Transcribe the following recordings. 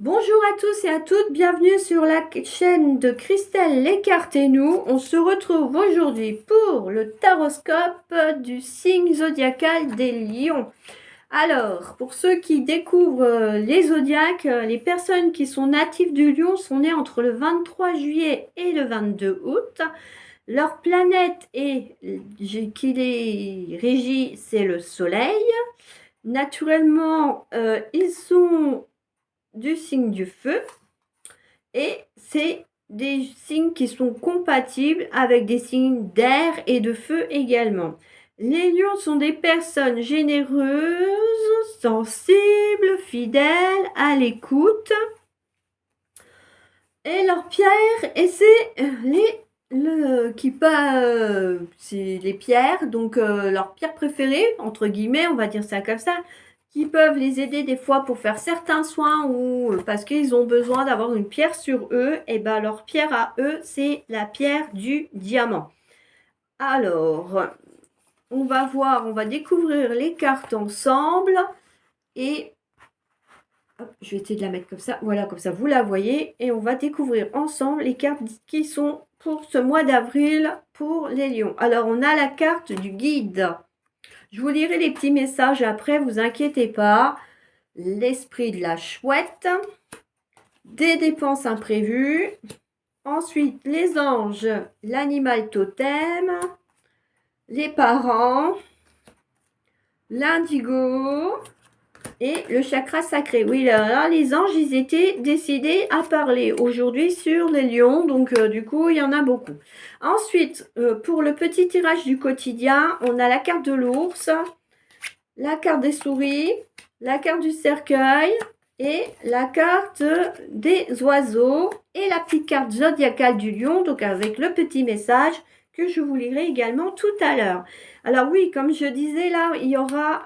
Bonjour à tous et à toutes, bienvenue sur la chaîne de Christelle Lécart et nous. On se retrouve aujourd'hui pour le taroscope du signe zodiacal des lions. Alors, pour ceux qui découvrent les zodiaques, les personnes qui sont natives du lion sont nées entre le 23 juillet et le 22 août. Leur planète qui les régit, c'est le soleil. Naturellement, ils sont du signe du feu et c'est des signes qui sont compatibles avec des signes d'air et de feu également. Les lions sont des personnes généreuses, sensibles, fidèles, à l'écoute. Et leur pierre, et c'est c'est les pierres, donc leur pierre préférée, entre guillemets, on va dire ça comme ça, qui peuvent les aider des fois pour faire certains soins ou parce qu'ils ont besoin d'avoir une pierre sur eux, et ben leur pierre à eux, c'est la pierre du diamant. Alors, on va découvrir les cartes ensemble et hop, je vais essayer de la mettre comme ça. Voilà, comme ça vous la voyez. Et on va découvrir ensemble les cartes qui sont pour ce mois d'avril pour les lions. Alors, on a la carte du guide. Je vous lirai les petits messages après, vous inquiétez pas. L'esprit de la chouette. Des dépenses imprévues. Ensuite, les anges, l'animal totem. Les parents. L'indigo. Et le chakra sacré. Oui, là, les anges, ils étaient décidés à parler aujourd'hui sur les lions. Donc, du coup, il y en a beaucoup. Ensuite, pour le petit tirage du quotidien, on a la carte de l'ours, la carte des souris, la carte du cercueil et la carte des oiseaux et la petite carte zodiacale du lion. Donc, avec le petit message que je vous lirai également tout à l'heure. Alors oui, comme je disais là, il y aura...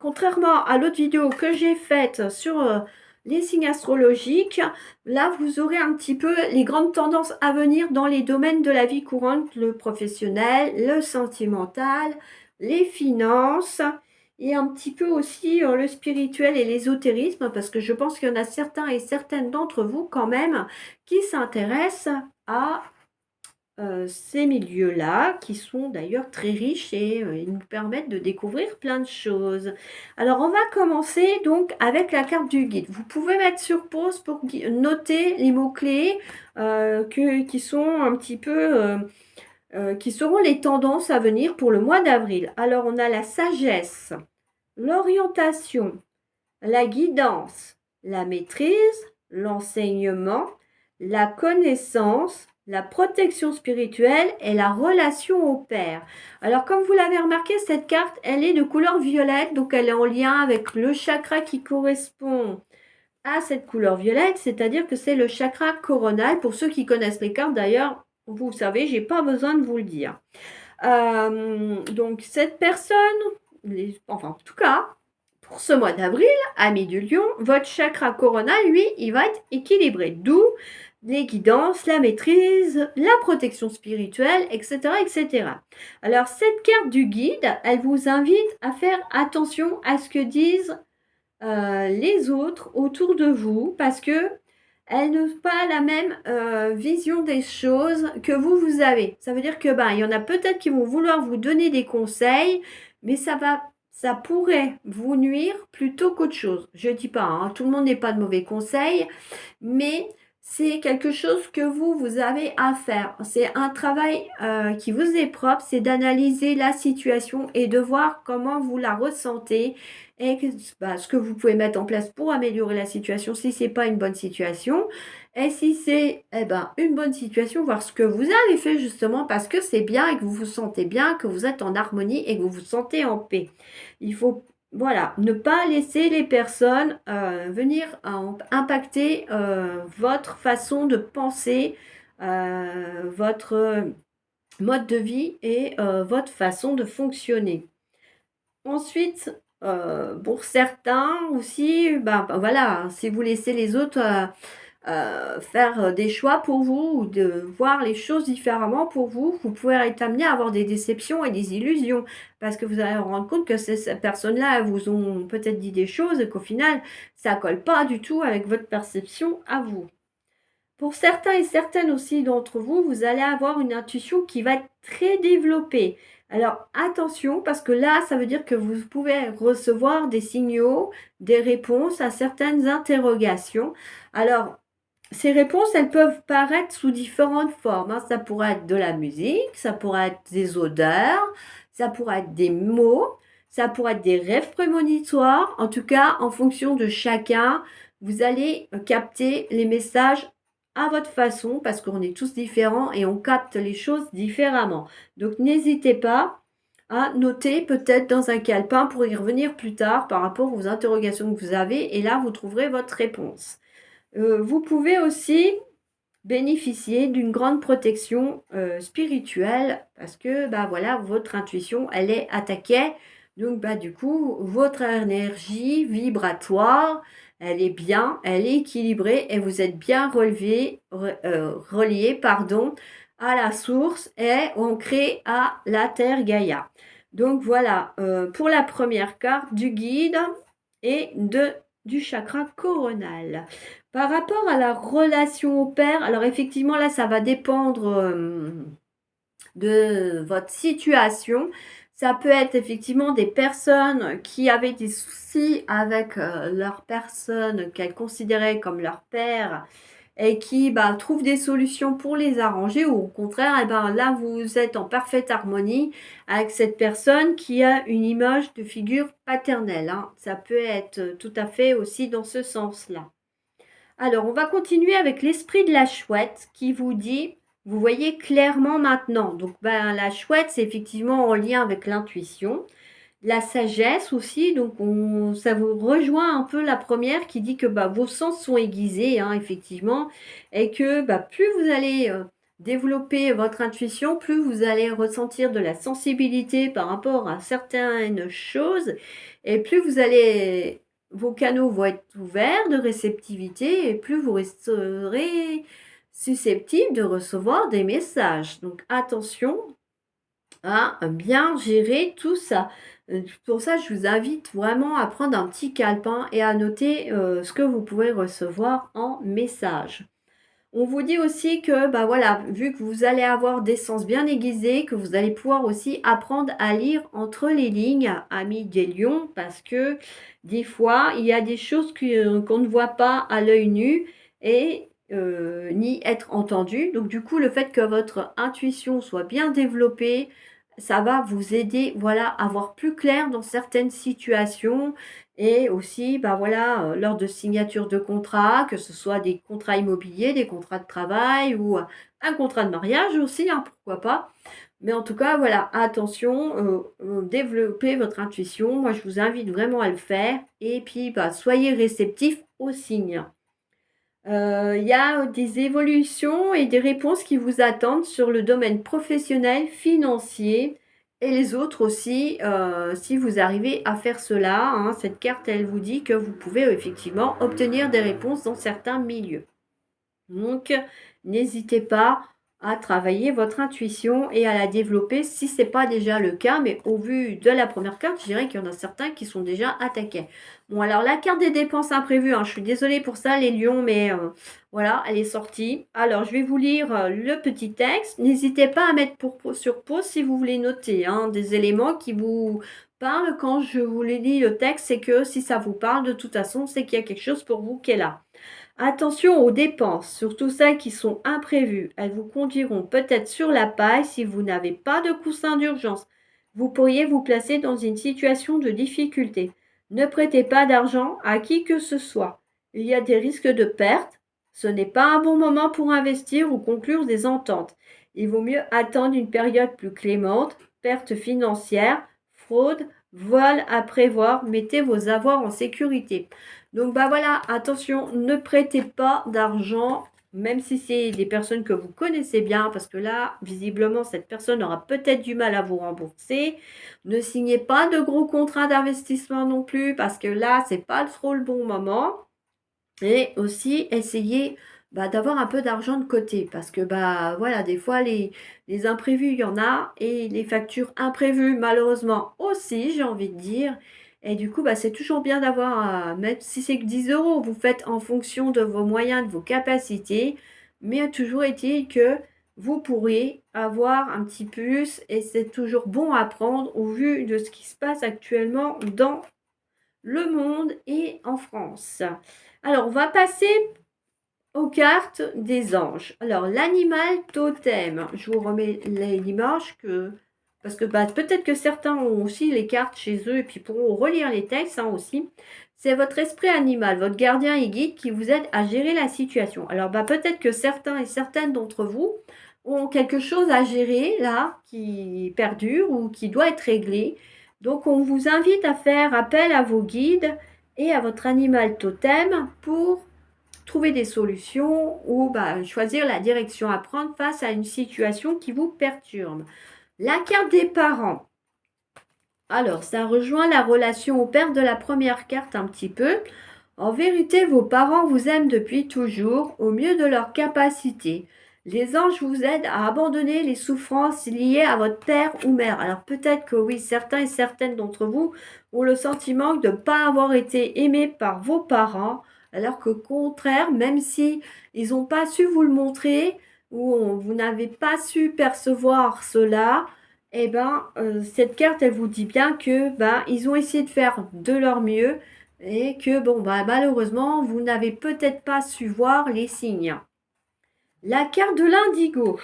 contrairement à l'autre vidéo que j'ai faite sur les signes astrologiques, là vous aurez un petit peu les grandes tendances à venir dans les domaines de la vie courante, le professionnel, le sentimental, les finances et un petit peu aussi le spirituel et l'ésotérisme parce que je pense qu'il y en a certains et certaines d'entre vous quand même qui s'intéressent à ces milieux-là, qui sont d'ailleurs très riches et ils nous permettent de découvrir plein de choses. Alors, on va commencer donc avec la carte du guide. Vous pouvez mettre sur pause pour noter les mots-clés qui sont un petit peu... qui seront les tendances à venir pour le mois d'avril. Alors, on a la sagesse, l'orientation, la guidance, la maîtrise, l'enseignement, la connaissance, la protection spirituelle et la relation au père. Alors, comme vous l'avez remarqué, cette carte, elle est de couleur violette, donc elle est en lien avec le chakra qui correspond à cette couleur violette, c'est-à-dire que c'est le chakra coronal. Pour ceux qui connaissent les cartes, d'ailleurs, vous savez, j'ai pas besoin de vous le dire. Donc, cette personne, enfin, en tout cas, pour ce mois d'avril, amis du lion, votre chakra coronal, lui, il va être équilibré. D'où les guidances, la maîtrise, la protection spirituelle, etc., etc. Alors, cette carte du guide, elle vous invite à faire attention à ce que disent les autres autour de vous parce que elles n'ont pas la même vision des choses que vous avez. Ça veut dire que il y en a peut-être qui vont vouloir vous donner des conseils, mais ça pourrait vous nuire plutôt qu'autre chose. Je dis pas, hein, tout le monde n'est pas de mauvais conseils, mais c'est quelque chose que vous avez à faire. C'est un travail qui vous est propre, c'est d'analyser la situation et de voir comment vous la ressentez et ce que vous pouvez mettre en place pour améliorer la situation si c'est pas une bonne situation. Et si c'est une bonne situation, voir ce que vous avez fait justement parce que c'est bien et que vous vous sentez bien, que vous êtes en harmonie et que vous vous sentez en paix. Il faut voilà, ne pas laisser les personnes venir impacter votre façon de penser, votre mode de vie et votre façon de fonctionner. Ensuite, pour certains aussi, voilà, si vous laissez les autres faire des choix pour vous ou de voir les choses différemment pour vous. Vous pouvez être amené à avoir des déceptions et des illusions parce que vous allez vous rendre compte que ces personnes-là vous ont peut-être dit des choses et qu'au final, ça colle pas du tout avec votre perception à vous. Pour certains et certaines aussi d'entre vous, vous allez avoir une intuition qui va être très développée. Alors attention, parce que là, ça veut dire que vous pouvez recevoir des signaux, des réponses à certaines interrogations. Alors, ces réponses, elles peuvent paraître sous différentes formes, hein. Ça pourrait être de la musique, ça pourrait être des odeurs, ça pourrait être des mots, ça pourrait être des rêves prémonitoires. En tout cas, en fonction de chacun, vous allez capter les messages à votre façon parce qu'on est tous différents et on capte les choses différemment. Donc n'hésitez pas à noter peut-être dans un calepin pour y revenir plus tard par rapport aux interrogations que vous avez et là vous trouverez votre réponse. Vous pouvez aussi bénéficier d'une grande protection spirituelle parce que bah voilà, votre intuition elle est attaquée. Donc bah du coup, votre énergie vibratoire, elle est bien, elle est équilibrée et vous êtes bien relié pardon, à la source et ancré à la Terre Gaïa. Donc voilà, pour la première carte du guide et du chakra coronal. Par rapport à la relation au père, alors effectivement là ça va dépendre de votre situation. Ça peut être effectivement des personnes qui avaient des soucis avec leur personne qu'elles considéraient comme leur père et qui bah, trouvent des solutions pour les arranger ou au contraire, eh ben, là vous êtes en parfaite harmonie avec cette personne qui a une image de figure paternelle, hein. Ça peut être tout à fait aussi dans ce sens-là. Alors, on va continuer avec l'esprit de la chouette qui vous dit, vous voyez clairement maintenant. Donc, ben, la chouette, c'est effectivement en lien avec l'intuition. La sagesse aussi, donc ça vous rejoint un peu la première qui dit que bah, vos sens sont aiguisés, hein, effectivement, et que bah, plus vous allez développer votre intuition, plus vous allez ressentir de la sensibilité par rapport à certaines choses, et plus vous allez, vos canaux vont être ouverts de réceptivité, et plus vous resterez susceptible de recevoir des messages. Donc attention à bien gérer tout ça. Pour ça, je vous invite vraiment à prendre un petit calepin et à noter ce que vous pouvez recevoir en message. On vous dit aussi que, bah voilà, vu que vous allez avoir des sens bien aiguisés, que vous allez pouvoir aussi apprendre à lire entre les lignes, amis des lions, parce que des fois, il y a des choses qu'on ne voit pas à l'œil nu et ni être entendu. Donc du coup, le fait que votre intuition soit bien développée, ça va vous aider, voilà, à voir plus clair dans certaines situations et aussi, bah voilà, lors de signature de contrats, que ce soit des contrats immobiliers, des contrats de travail ou un contrat de mariage aussi, hein, pourquoi pas. Mais en tout cas, voilà, attention, développez votre intuition. Moi, je vous invite vraiment à le faire. Et puis, bah, soyez réceptifs aux signes. Il y a des évolutions et des réponses qui vous attendent sur le domaine professionnel, financier et les autres aussi, si vous arrivez à faire cela, hein. Cette carte, elle vous dit que vous pouvez effectivement obtenir des réponses dans certains milieux. Donc, n'hésitez pas à travailler votre intuition et à la développer si ce n'est pas déjà le cas. Mais au vu de la première carte, je dirais qu'il y en a certains qui sont déjà attaqués. Bon, alors la carte des dépenses imprévues, hein, je suis désolée pour ça les lions, mais voilà, elle est sortie. Alors, je vais vous lire le petit texte. N'hésitez pas à mettre sur pause si vous voulez noter hein, des éléments qui vous parlent. Quand je vous lis le texte, c'est que si ça vous parle, de toute façon, c'est qu'il y a quelque chose pour vous qui est là. Attention aux dépenses, surtout celles qui sont imprévues. Elles vous conduiront peut-être sur la paille si vous n'avez pas de coussin d'urgence. Vous pourriez vous placer dans une situation de difficulté. Ne prêtez pas d'argent à qui que ce soit. Il y a des risques de perte. Ce n'est pas un bon moment pour investir ou conclure des ententes. Il vaut mieux attendre une période plus clémente. Perte financière, fraude, vol à prévoir. Mettez vos avoirs en sécurité. Donc bah voilà, attention, ne prêtez pas d'argent, même si c'est des personnes que vous connaissez bien, parce que là, visiblement, cette personne aura peut-être du mal à vous rembourser. Ne signez pas de gros contrats d'investissement non plus, parce que là, c'est pas trop le bon moment. Et aussi, essayez bah, d'avoir un peu d'argent de côté. Parce que bah voilà, des fois les imprévus, il y en a, et les factures imprévues, malheureusement aussi, j'ai envie de dire. Et du coup, bah, c'est toujours bien d'avoir, même si c'est que 10 euros, vous faites en fonction de vos moyens, de vos capacités, mais toujours est-il que vous pourrez avoir un petit plus, et c'est toujours bon à prendre au vu de ce qui se passe actuellement dans le monde et en France. Alors, on va passer aux cartes des anges. Alors, l'animal totem. Je vous remets l'image que... Parce que bah, peut-être que certains ont aussi les cartes chez eux et puis pourront relire les textes aussi. C'est votre esprit animal, votre gardien et guide qui vous aide à gérer la situation. Alors, bah, peut-être que certains et certaines d'entre vous ont quelque chose à gérer là qui perdure ou qui doit être réglé. Donc, on vous invite à faire appel à vos guides et à votre animal totem pour trouver des solutions ou bah, choisir la direction à prendre face à une situation qui vous perturbe. La carte des parents. Alors, ça rejoint la relation au père de la première carte un petit peu. En vérité, vos parents vous aiment depuis toujours, au mieux de leurs capacités. Les anges vous aident à abandonner les souffrances liées à votre père ou mère. Alors peut-être que oui, certains et certaines d'entre vous ont le sentiment de ne pas avoir été aimés par vos parents, alors qu'au contraire, même si ils n'ont pas su vous le montrer ou vous n'avez pas su percevoir cela, eh ben, cette carte, elle vous dit bien que ben, ils ont essayé de faire de leur mieux et que bon, bah, malheureusement, vous n'avez peut-être pas su voir les signes. La carte de l'indigo.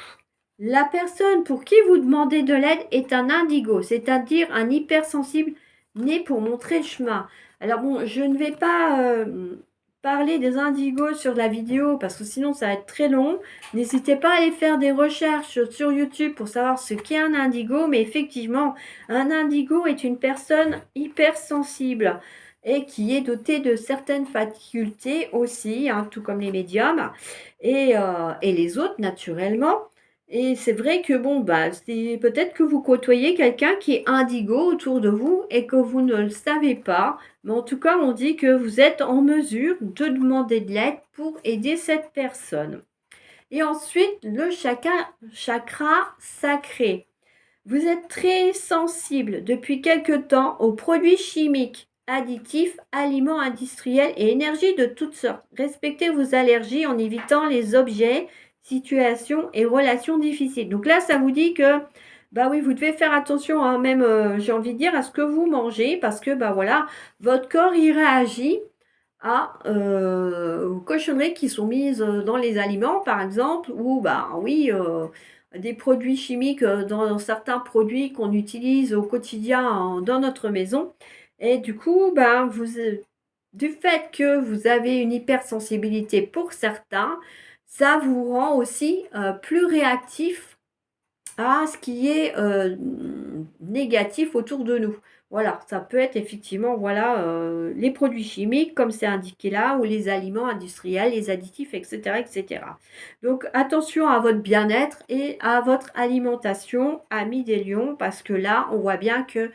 La personne pour qui vous demandez de l'aide est un indigo, c'est-à-dire un hypersensible né pour montrer le chemin. Alors bon, je ne vais pas parler des indigos sur la vidéo parce que sinon ça va être très long. N'hésitez pas à aller faire des recherches sur YouTube pour savoir ce qu'est un indigo, mais effectivement, un indigo est une personne hypersensible et qui est dotée de certaines facultés aussi, hein, tout comme les médiums et les autres naturellement. Et c'est vrai que bon, bah, c'est peut-être que vous côtoyez quelqu'un qui est indigo autour de vous et que vous ne le savez pas. Mais en tout cas, on dit que vous êtes en mesure de demander de l'aide pour aider cette personne. Et ensuite, le chakra sacré. Vous êtes très sensible depuis quelque temps aux produits chimiques, additifs, aliments industriels et énergie de toutes sortes. Respectez vos allergies en évitant les objets, situations et relations difficiles. Donc là, ça vous dit que, bah oui, vous devez faire attention, hein, même, j'ai envie de dire, à ce que vous mangez, parce que, bah voilà, votre corps y réagit aux cochonneries qui sont mises dans les aliments, par exemple, ou, bah oui, des produits chimiques dans certains produits qu'on utilise au quotidien dans notre maison. Et du coup, ben, du fait que vous avez une hypersensibilité pour certains, ça vous rend aussi plus réactif à ce qui est négatif autour de nous. Voilà, ça peut être effectivement voilà, les produits chimiques, comme c'est indiqué là, ou les aliments industriels, les additifs, etc., etc. Donc, attention à votre bien-être et à votre alimentation, amis des lions, parce que là, on voit bien qu'il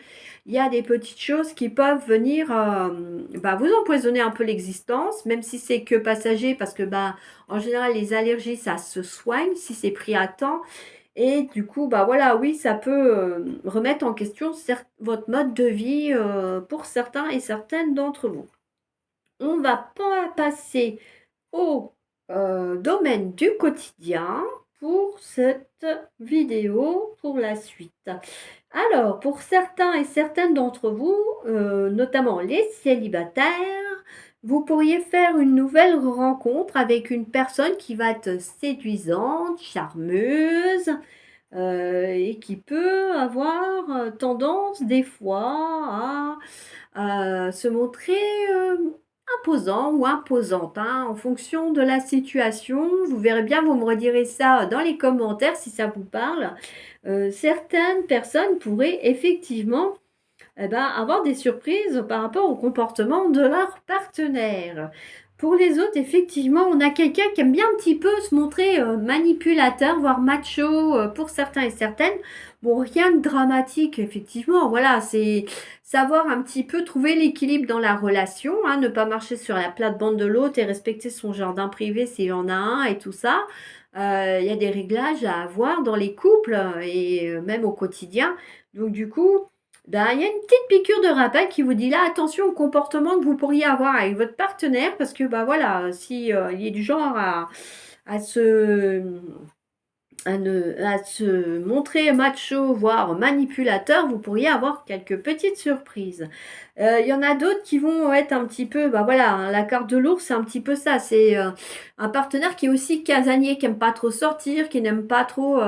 y a des petites choses qui peuvent venir bah, vous empoisonner un peu l'existence, même si c'est que passager, parce que bah, en général, les allergies, ça se soigne si c'est pris à temps. Et du coup, bah voilà, oui, ça peut remettre en question votre mode de vie pour certains et certaines d'entre vous. On va passer au domaine du quotidien pour cette vidéo, pour la suite. Alors, pour certains et certaines d'entre vous, notamment les célibataires, vous pourriez faire une nouvelle rencontre avec une personne qui va être séduisante, charmeuse, et qui peut avoir tendance des fois à se montrer imposant ou imposante, hein, en fonction de la situation. Vous verrez bien, vous me redirez ça dans les commentaires si ça vous parle. Certaines personnes pourraient effectivement avoir des surprises par rapport au comportement de leur partenaire. Pour les autres, effectivement, on a quelqu'un qui aime bien un petit peu se montrer manipulateur, voire macho pour certains et certaines. Bon, rien de dramatique, effectivement. Voilà, c'est savoir un petit peu trouver l'équilibre dans la relation, hein, ne pas marcher sur la plate-bande de l'autre et respecter son jardin privé s'il y en a un et tout ça. Il y a des réglages à avoir dans les couples et même au quotidien. Donc, du coup, ben, il y a une petite piqûre de rappel qui vous dit là, attention au comportement que vous pourriez avoir avec votre partenaire, parce que bah voilà, si il est du genre à se à se montrer macho, voire manipulateur, vous pourriez avoir quelques petites surprises. Il y en a d'autres qui vont être un petit peu, bah voilà, hein, la carte de l'ours, c'est un petit peu ça. C'est un partenaire qui est aussi casanier, qui n'aime pas trop sortir, qui n'aime pas trop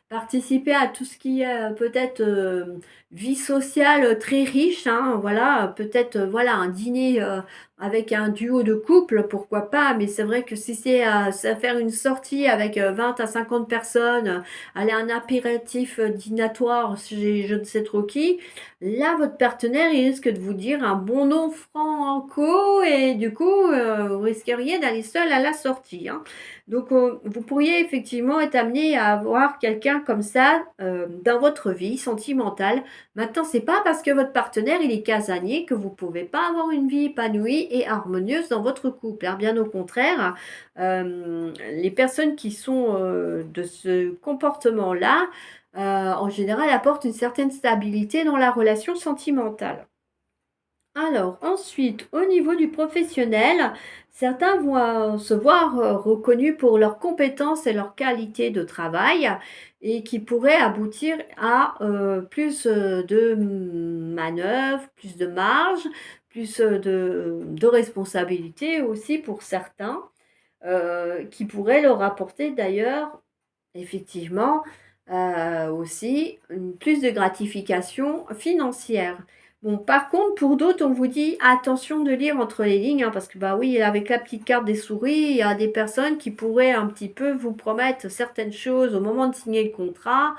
participer à tout ce qui est peut-être vie sociale très riche. Hein, voilà, peut-être voilà un dîner avec un duo de couple, pourquoi pas, mais c'est vrai que si c'est à faire une sortie avec 20 à 50 personnes, aller à un apéritif dînatoire, je ne sais trop qui, là, votre partenaire, il risque de vous dire un bon nom franco et du coup, vous risqueriez d'aller seul à la sortie. Hein. Donc, vous pourriez effectivement être amené à avoir quelqu'un comme ça dans votre vie sentimentale. Maintenant, c'est pas parce que votre partenaire il est casanier que vous pouvez pas avoir une vie épanouie et harmonieuse dans votre couple. Hein. Bien au contraire, les personnes qui sont de ce comportement-là, en général, apportent une certaine stabilité dans la relation sentimentale. Alors, ensuite, au niveau du professionnel, certains vont se voir reconnus pour leurs compétences et leur qualité de travail et qui pourraient aboutir à plus de manœuvres, plus de marge, plus de responsabilités aussi pour certains, qui pourraient leur apporter d'ailleurs, effectivement, aussi plus de gratification financière. Bon, par contre, pour d'autres, on vous dit attention de lire entre les lignes, hein, parce que bah oui, avec la petite carte des souris, il y a des personnes qui pourraient un petit peu vous promettre certaines choses au moment de signer le contrat.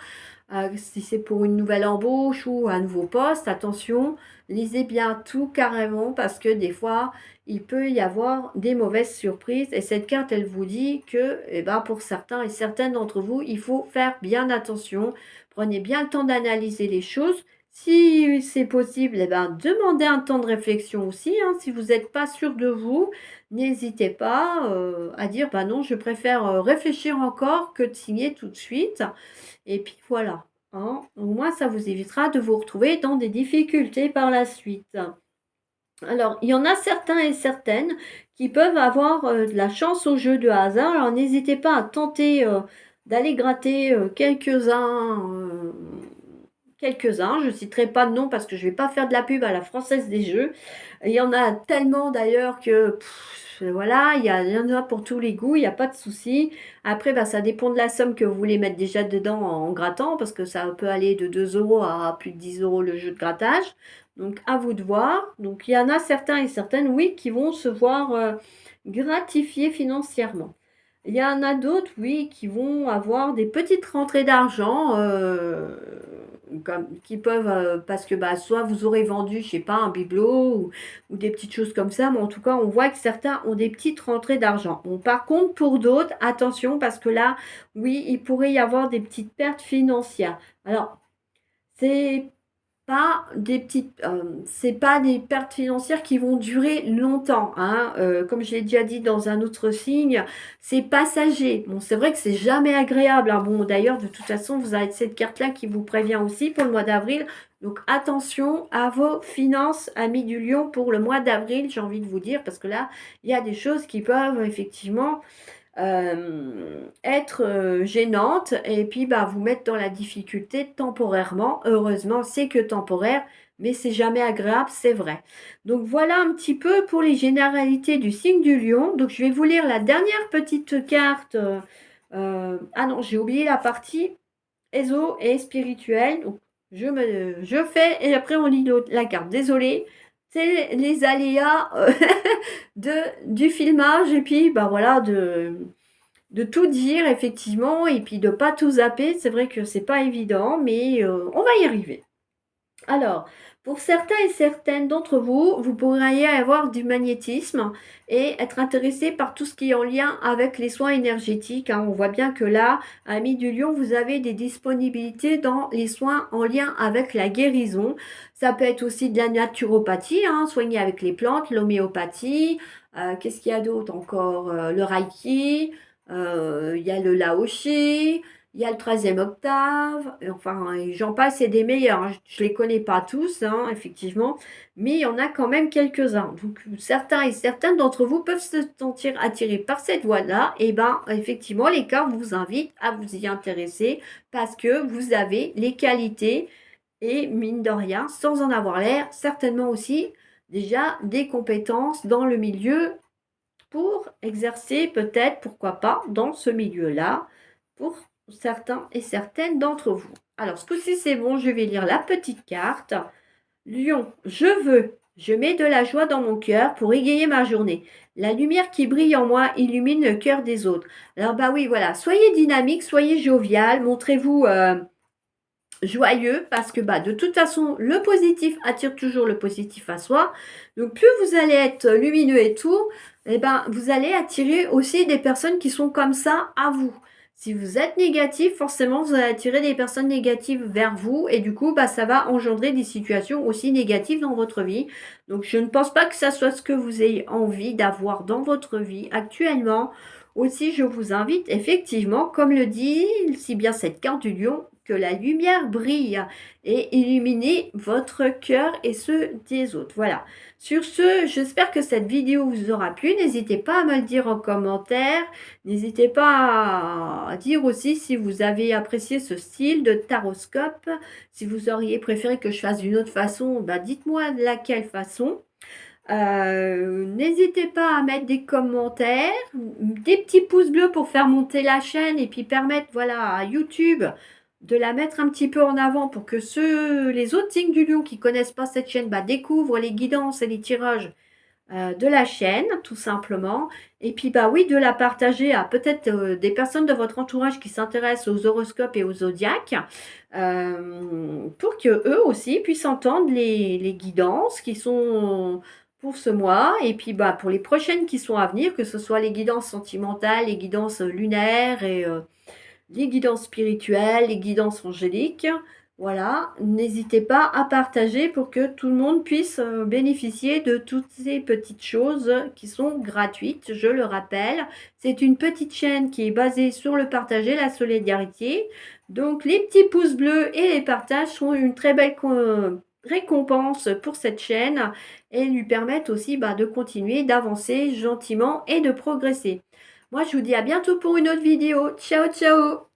Si c'est pour une nouvelle embauche ou un nouveau poste, attention, lisez bien tout carrément parce que des fois, il peut y avoir des mauvaises surprises. Et cette carte, elle vous dit que eh ben, pour certains et certaines d'entre vous, il faut faire bien attention. Prenez bien le temps d'analyser les choses. Si c'est possible, eh ben, demandez un temps de réflexion aussi. Hein. Si vous n'êtes pas sûr de vous, n'hésitez pas à dire bah non, je préfère réfléchir encore que de signer tout de suite. Et puis voilà, hein. Au moins ça vous évitera de vous retrouver dans des difficultés par la suite. Alors, il y en a certains et certaines qui peuvent avoir de la chance au jeu de hasard. Alors, n'hésitez pas à tenter d'aller gratter quelques-uns. Je ne citerai pas de nom parce que je ne vais pas faire de la pub à la Française des Jeux. Il y en a tellement d'ailleurs que voilà, il y en a pour tous les goûts, il n'y a pas de souci. Après, bah, ça dépend de la somme que vous voulez mettre déjà dedans en grattant parce que ça peut aller de 2 euros à plus de 10 euros le jeu de grattage. Donc, à vous de voir. Donc, il y en a certains et certaines, oui, qui vont se voir gratifier financièrement. Il y en a d'autres, oui, qui vont avoir des petites rentrées d'argent qui peuvent, parce que bah, soit vous aurez vendu, je sais pas, un bibelot ou des petites choses comme ça, mais en tout cas, on voit que certains ont des petites rentrées d'argent. Bon, par contre, pour d'autres, attention, parce que là, oui, il pourrait y avoir des petites pertes financières. Alors, c'est c'est pas des pertes financières qui vont durer longtemps, hein. Comme je l'ai déjà dit dans un autre signe, c'est passager. Bon, c'est vrai que c'est jamais agréable, hein. Bon, d'ailleurs, de toute façon, vous avez cette carte-là qui vous prévient aussi pour le mois d'avril. Donc, attention à vos finances, amis du lion, pour le mois d'avril, j'ai envie de vous dire, parce que là, il y a des choses qui peuvent effectivement être gênante et puis bah, vous mettre dans la difficulté temporairement. Heureusement, c'est que temporaire, mais c'est jamais agréable, c'est vrai. Donc voilà un petit peu pour les généralités du signe du lion. Donc je vais vous lire la dernière petite carte. Ah non, j'ai oublié la partie éso et spirituelle. Donc je fais et après on lit la carte. Désolée. C'est les aléas du filmage et puis bah voilà de tout dire effectivement et puis de pas tout zapper. C'est vrai que c'est pas évident, mais on va y arriver. Alors, Pour certains et certaines d'entre vous, vous pourriez avoir du magnétisme et être intéressé par tout ce qui est en lien avec les soins énergétiques, hein. On voit bien que là, Amis du Lion, vous avez des disponibilités dans les soins en lien avec la guérison. Ça peut être aussi de la naturopathie, hein, soigner avec les plantes, l'homéopathie. Qu'est-ce qu'il y a d'autre encore? Le Reiki, il y a le Laoshi. Il y a le 13e octave, et enfin, et j'en passe, c'est des meilleurs, hein. Je ne les connais pas tous, hein, effectivement, mais il y en a quand même quelques-uns. Donc, certains et certaines d'entre vous peuvent se sentir attirés par cette voie-là. Et bien, effectivement, les cartes vous invitent à vous y intéresser parce que vous avez les qualités et, mine de rien, sans en avoir l'air, certainement aussi déjà des compétences dans le milieu pour exercer peut-être, pourquoi pas, dans ce milieu-là, pour certains et certaines d'entre vous. Alors, ce coup-ci, c'est bon, je vais lire la petite carte. Lion, je mets de la joie dans mon cœur pour égayer ma journée. La lumière qui brille en moi illumine le cœur des autres. Alors, bah oui, voilà, soyez dynamique, soyez jovial, montrez-vous joyeux parce que bah, de toute façon, le positif attire toujours le positif à soi. Donc, plus vous allez être lumineux et tout, eh ben, vous allez attirer aussi des personnes qui sont comme ça à vous. Si vous êtes négatif, forcément, vous allez attirer des personnes négatives vers vous et du coup, bah, ça va engendrer des situations aussi négatives dans votre vie. Donc, je ne pense pas que ça soit ce que vous ayez envie d'avoir dans votre vie actuellement. Aussi, je vous invite effectivement, comme le dit si bien cette carte du lion, que la lumière brille et illuminez votre cœur et ceux des autres. Voilà. Sur ce, j'espère que cette vidéo vous aura plu. N'hésitez pas à me le dire en commentaire. N'hésitez pas à dire aussi si vous avez apprécié ce style de taroscope. Si vous auriez préféré que je fasse d'une autre façon, bah dites-moi de laquelle façon. N'hésitez pas à mettre des commentaires, des petits pouces bleus pour faire monter la chaîne et puis permettre voilà, à YouTube de la mettre un petit peu en avant pour que les autres signes du lion qui connaissent pas cette chaîne bah, découvrent les guidances et les tirages de la chaîne, tout simplement. Et puis, bah oui, de la partager à peut-être des personnes de votre entourage qui s'intéressent aux horoscopes et aux zodiaques, pour que eux aussi puissent entendre les guidances qui sont pour ce mois, et puis bah, pour les prochaines qui sont à venir, que ce soit les guidances sentimentales, les guidances lunaires et les guidances spirituelles, les guidances angéliques. Voilà, n'hésitez pas à partager pour que tout le monde puisse bénéficier de toutes ces petites choses qui sont gratuites. Je le rappelle, c'est une petite chaîne qui est basée sur le partage et la solidarité. Donc les petits pouces bleus et les partages sont une très belle récompense pour cette chaîne et lui permettent aussi bah, de continuer d'avancer gentiment et de progresser. Moi, je vous dis à bientôt pour une autre vidéo. Ciao, ciao!